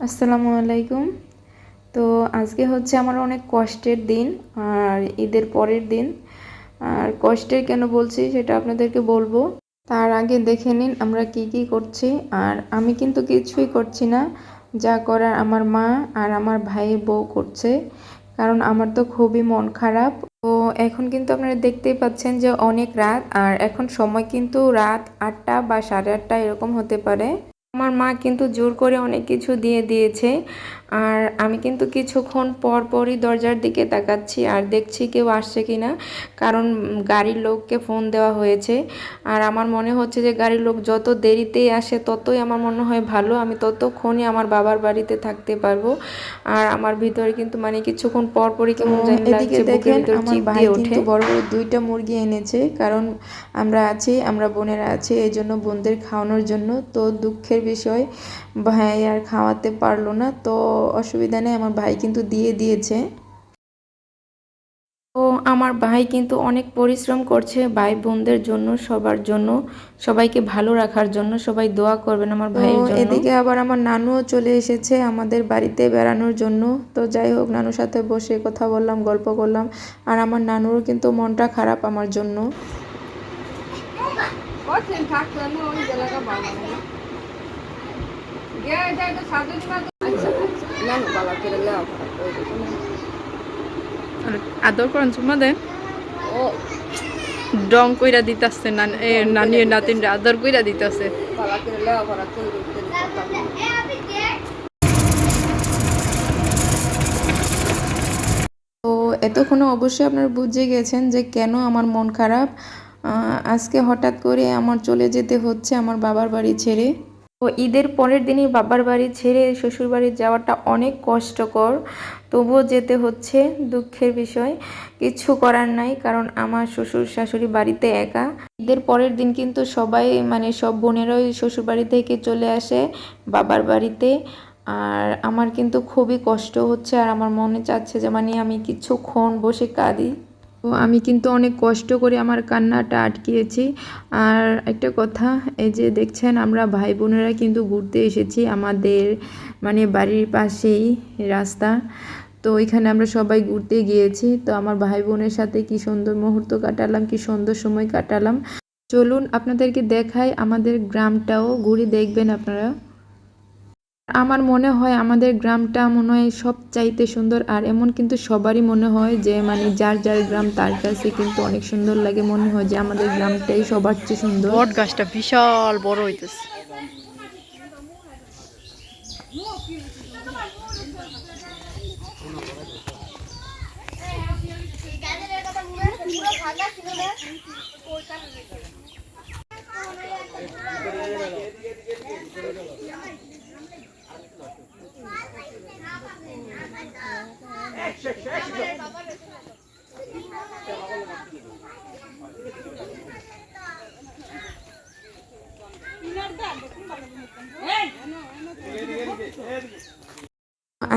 আসসালামু আলাইকুম। তো আজকে হচ্ছে আমার অনেক কষ্টের দিন আর ঈদের পরের দিন। আর কষ্টের কেন বলছি সেটা আপনাদেরকে বলবো। তার আগে দেখে নিন আমরা কি কি করছি। আর আমি কিন্তু কিছুই করছি না, যা করার আমার মা আর আমার ভাইয়ের বউ করছে, কারণ আমার তো খুবই মন খারাপ। তো এখন কিন্তু আপনারা দেখতেই পাচ্ছেন যে অনেক রাত, আর এখন সময় কিন্তু রাত 8টা বা 8:30 এরকম হতে পারে। আমার মা কিন্তু জোর করে অনেক কিছু দিয়ে দিয়েছে, আর আমি কিন্তু কিছুক্ষণ পর পরই দরজার দিকে তাকাচ্ছি আর দেখছি কেউ আসছে কিনা, কারণ গাড়ির লোককে ফোন দেওয়া হয়েছে। আর আমার মনে হচ্ছে যে গাড়ির লোক যত দেরিতেই আসে ততই আমার মনে হয় ভালো, আমি ততক্ষণই আমার বাবার বাড়িতে থাকতে পারবো। আর আমার ভিতরে কিন্তু মানে কিছুক্ষণ পর পরই কেমন জানি লাগছে, বুকের ভিতর চিপ দিয়ে ওঠে। কিন্তু বড় বড় 2টা মুরগি এনেছে, কারণ আমরা বোনেরা আছি, এই জন্য বোনদের খাওয়ানোর জন্য। তো দুঃখের বিষয়, ভাই আর খাওয়াতে পারলো না, তো অসুবিধা নেই, আমার ভাই কিন্তু দিয়ে দিয়েছে। তো আমার ভাই কিন্তু অনেক পরিশ্রম করছে ভাই বোনদের জন্য, সবার জন্য, সবাইকে ভালো রাখার জন্য। সবাই দোয়া করবেন আমার ভাইয়ের জন্য। এদিকে আবার আমার নানুও চলে এসেছে আমাদের বাড়িতে বেড়ানোর জন্য। তো যাই হোক, নানুর সাথে বসে কথা বললাম, গল্প করলাম। আর আমার নানুরও কিন্তু মনটা খারাপ আমার জন্য। আদর করেন চুমা দেন ও ডং কইরা দিতাছে না নানির নাতিনরা আদর কইরা দিতাছে। তো এতক্ষণে অবশ্যই আপনারা বুঝে গেছেন যে কেন আমার মন খারাপ। আজকে হঠাৎ করে আমার চলে যেতে হচ্ছে আমার বাবার বাড়ি ছেড়ে। তো ঈদের পরের দিনই বাবার বাড়ি ছেড়ে শ্বশুর বাড়ি যাওয়াটা অনেক কষ্টকর, তবুও যেতে হচ্ছে। দুঃখের বিষয়, কিছু করার নাই, কারণ আমার শ্বশুর শাশুড়ি বাড়িতে একা। ঈদের পরের দিন কিন্তু সবাই মানে সব বোনেরাই শ্বশুর বাড়ি থেকে চলে আসে বাবার বাড়িতে। আর আমার কিন্তু খুবই কষ্ট হচ্ছে, আর আমার মনে চাচ্ছে যে মানে আমি কিছুক্ষণ বসে কাঁদি। তো আমি কিন্তু অনেক কষ্ট করে আমার কান্নাটা আটকিয়েছি। আর একটা কথা, এই যে দেখছেন আমরা ভাই বোনেরা কিন্তু ঘুরতে এসেছি আমাদের মানে বাড়ির পাশেই রাস্তা। তো ওইখানে আমরা সবাই ঘুরতে গিয়েছি। তো আমার ভাই বোনের সাথে কি সুন্দর মুহূর্ত কাটালাম, কি সুন্দর সময় কাটালাম। চলুন আপনাদেরকে দেখাই আমাদের গ্রামটাও, ঘুরে দেখবেন আপনারা। আমার মনে হয় আমাদের গ্রামটা মনে হয় সবচাইতে সুন্দর। আর এমন কিন্তু সবারই মনে হয় যে মানে যার যার গ্রাম তার কাছে কিন্তু অনেক সুন্দর লাগে, মনে হয় যে আমাদের গ্রামটাই সবার চেয়ে সুন্দর। বট গাছটা বিশাল বড় হইতেছে।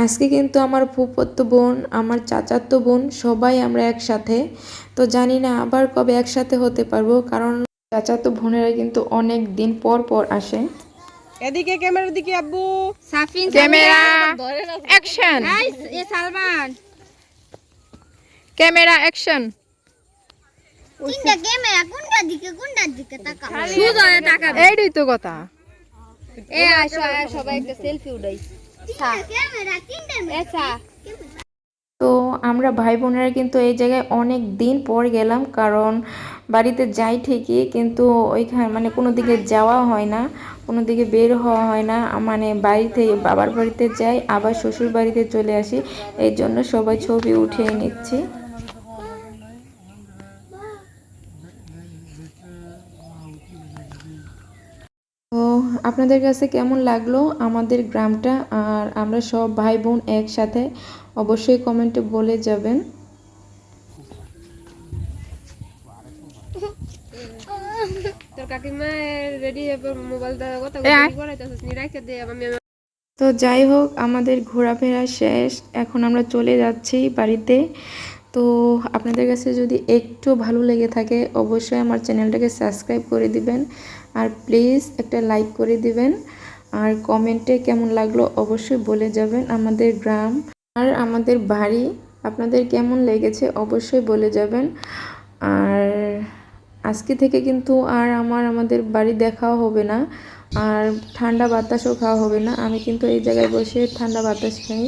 আজকে কিন্তু আমার ফুফাতো বোন, আমার চাচাতো বোন, সবাই আমরা একসাথে। তো জানি না আবার কবে একসাথে হতে পারবো, কারণ চাচাতো বোনেরা কিন্তু অনেক দিন পর পর আসে। এদিকে ক্যামেরার দিকে আব্বু। Safin camera action. গাইস এ সালমান ক্যামেরা অ্যাকশন। কোনটা দিকে তাকা সুজা তাকাবে এইটাই তো কথা। এ আসো সবাই একটা সেলফি উঠাই ক্যামেরা তিনটা আচ্ছা। তো আমরা ভাই বোনেরা কিন্তু এই জায়গায় অনেক দিন পর গেলাম, কারণ বাড়িতে যাই ঠিকই কিন্তু ওইখানে মানে কোনো দিকে যাওয়া হয় না, কোনো দিকে বের হওয়া হয় না। মানে বাড়িতে বাবার বাড়িতে যাই, আবার শ্বশুর বাড়িতে চলে আসি, এই জন্য সবাই ছবি উঠিয়ে নিচ্ছি। তো আপনাদের কাছে কেমন লাগলো আমাদের গ্রামটা, আর আমরা সব ভাই বোন একসাথে, অবশ্যই কমেন্টে বলে যাবেন। তোর কাকিমা রেডি হবে মোবাইল দা কথা কইতাছিস নি রাইখা দে আমি। তো যাই হোক, আমাদের ঘোরাফেরা শেষ, এখন আমরা চলে যাচ্ছি বাড়িতে। তো আপনাদের কাছে যদি একটু ভালো লেগে থাকে অবশ্যই আমার চ্যানেলটাকে সাবস্ক্রাইব করে দিবেন, আর প্লিজ একটা লাইক করে দিবেন। আর কমেন্টে কেমন লাগলো অবশ্যই বলে যাবেন। আমাদের গ্রাম আর আমাদের বাড়ি আপনাদের কেমন লেগেছে অবশ্যই বলে যাবেন। আর আজকে থেকে কিন্তু আর আমাদের বাড়ি দেখাও হবে না, আর ঠান্ডা বাতাসও খাওয়া হবে না। আমি কিন্তু এই জায়গায় বসে ঠান্ডা বাতাস খাই।